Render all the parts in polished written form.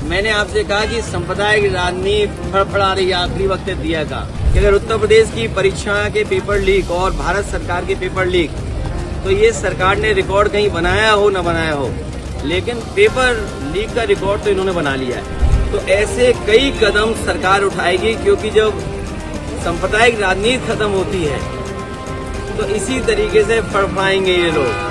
मैंने आपसे कहा कि सांप्रदायिक राजनीति फड़फड़ा रही आखिरी वक्त दिया का कि अगर उत्तर प्रदेश की परीक्षा के पेपर लीक और भारत सरकार के पेपर लीक, तो ये सरकार ने रिकॉर्ड कहीं बनाया हो न बनाया हो, लेकिन पेपर लीक का रिकॉर्ड तो इन्होंने बना लिया है। तो ऐसे कई कदम सरकार उठाएगी, क्योंकि जब सांप्रदायिक राजनीति खत्म होती है तो इसी तरीके से फड़फड़ाएंगे ये लोग।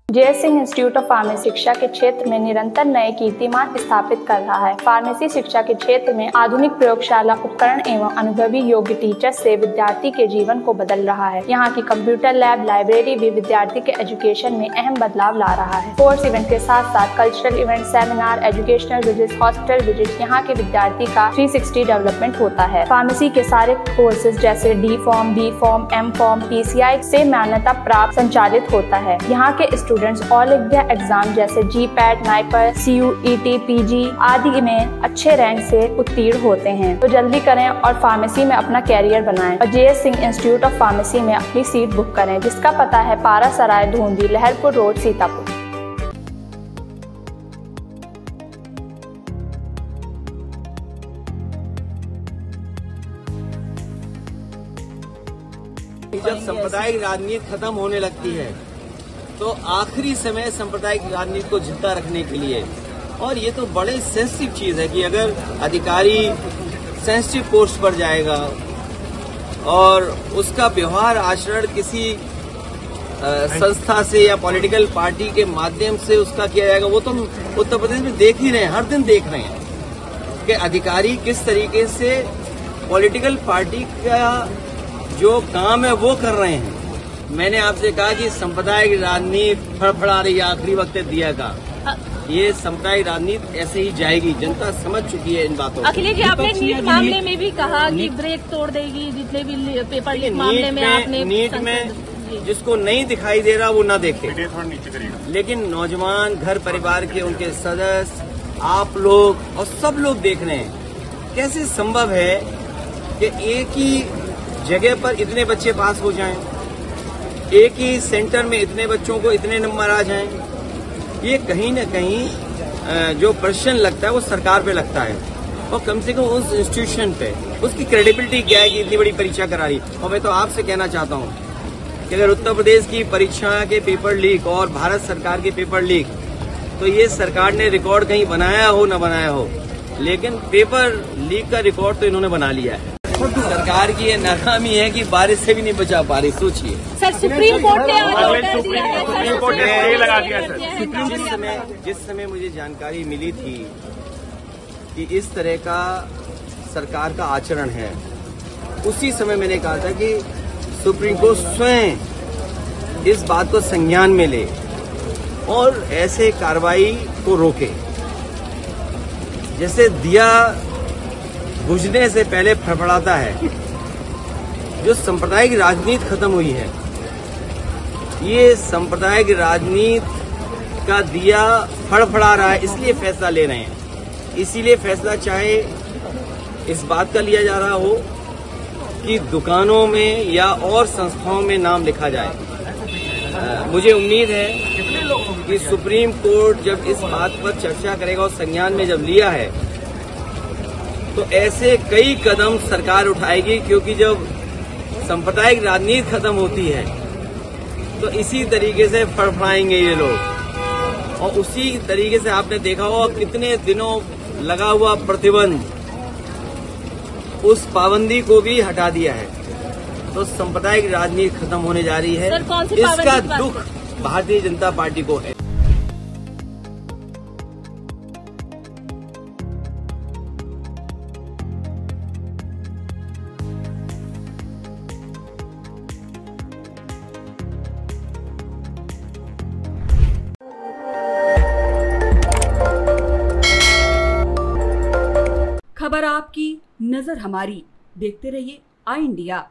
JS. Singh institute of pharmacy शिक्षा के क्षेत्र में निरंतर नए कीर्तिमान स्थापित कर रहा है। फार्मेसी शिक्षा के क्षेत्र में आधुनिक प्रयोगशाला उपकरण एवं अनुभवी योग्य टीचर से विद्यार्थी के जीवन को बदल रहा है। यहाँ की कंप्यूटर लैब, लाइब्रेरी भी विद्यार्थी के एजुकेशन में अहम बदलाव ला रहा है। कोर्स इवेंट के साथ साथ cultural event, seminar, educational visit, hospital visit, यहाँ के विद्यार्थी का 360 डेवलपमेंट होता है। फार्मेसी के सारे कोर्सेज जैसे D form, B form, M form, PCI से मान्यता प्राप्त संचालित होता है। यहाँ के स्टूडेंट्स ऑल इंडिया एग्जाम जैसे GPAT, नाइपर, CUET, PG आदि में अच्छे रैंक से उत्तीर्ण होते हैं। तो जल्दी करें और फार्मेसी में अपना कैरियर बनाएं और JS. Singh institute of pharmacy में अपनी सीट बुक करें, जिसका पता है पारासराय, धूंधी, लहरपुर रोड, सीतापुर। जब सांप्रदायिक राजनीति खत्म होने लगती है तो आखिरी समय सांप्रदायिक राजनीति को जिंदा रखने के लिए, और ये तो बड़े सेंसिटिव चीज है कि अगर अधिकारी सेंसिटिव पोस्ट पर जाएगा और उसका व्यवहार आचरण किसी संस्था से या पॉलिटिकल पार्टी के माध्यम से उसका किया जाएगा, वो तो उत्तर प्रदेश में देख ही रहे हैं, हर दिन देख रहे हैं कि अधिकारी किस तरीके से पॉलिटिकल पार्टी का जो काम है वो कर रहे हैं। मैंने आपसे कहा कि सांप्रदायिक राजनीति फड़फड़ा रही आखिरी वक्त दिया का, ये सांप्रदायिक राजनीति ऐसे ही जाएगी, जनता समझ चुकी है इन बातों को। अखिलेश जी, आपने नीट मामले में भी कहा कि ब्रेक तोड़ देगी, जितने भी पेपर लीक मामले में आपने नीट में जिसको नहीं दिखाई दे रहा वो ना देखे, लेकिन नौजवान, घर परिवार के उनके सदस्य, आप लोग और सब लोग देख रहे हैं कैसे संभव है कि एक ही जगह पर इतने बच्चे पास हो जाएं, एक ही सेंटर में इतने बच्चों को इतने नंबर आ जाएं। ये कहीं न कहीं जो प्रश्न लगता है वो सरकार पे लगता है, और कम से कम उस इंस्टीट्यूशन पे उसकी क्रेडिबिलिटी क्या है कि इतनी बड़ी परीक्षा करा रही। और मैं तो आपसे कहना चाहता हूँ कि अगर उत्तर प्रदेश की परीक्षा के पेपर लीक और भारत सरकार के पेपर लीक, तो ये सरकार ने रिकॉर्ड कहीं बनाया हो न बनाया हो, लेकिन पेपर लीक का रिकॉर्ड तो इन्होंने बना लिया है। सरकार की ये नाकामी है कि बारिश से भी नहीं बचा पा रही। सोचिए सर, सुप्रीम कोर्ट ने लगा दिया सर। जिस समय मुझे जानकारी मिली थी कि इस तरह का सरकार का आचरण है, उसी समय मैंने कहा था कि सुप्रीम कोर्ट स्वयं इस बात को संज्ञान में ले और ऐसे कार्रवाई को रोके। जैसे दिया बुझने से पहले फड़फड़ाता है, जो सांप्रदायिक राजनीति खत्म हुई है, ये सांप्रदायिक राजनीति का दिया फड़फड़ा रहा है, इसलिए फैसला ले रहे हैं। इसीलिए फैसला चाहे इस बात का लिया जा रहा हो कि दुकानों में या और संस्थाओं में नाम लिखा जाए। मुझे उम्मीद है कि सुप्रीम कोर्ट जब इस बात पर चर्चा करेगा और संज्ञान में जब लिया है, तो ऐसे कई कदम सरकार उठाएगी, क्योंकि जब सांप्रदायिक राजनीति खत्म होती है तो इसी तरीके से फड़फड़ाएंगे ये लोग। और उसी तरीके से आपने देखा होगा कितने दिनों लगा हुआ प्रतिबंध, उस पाबंदी को भी हटा दिया है। तो सांप्रदायिक राजनीति खत्म होने जा रही है। इसका दुख भारतीय जनता पार्टी को है। खबर आपकी, नजर हमारी। देखते रहिए आई इंडिया।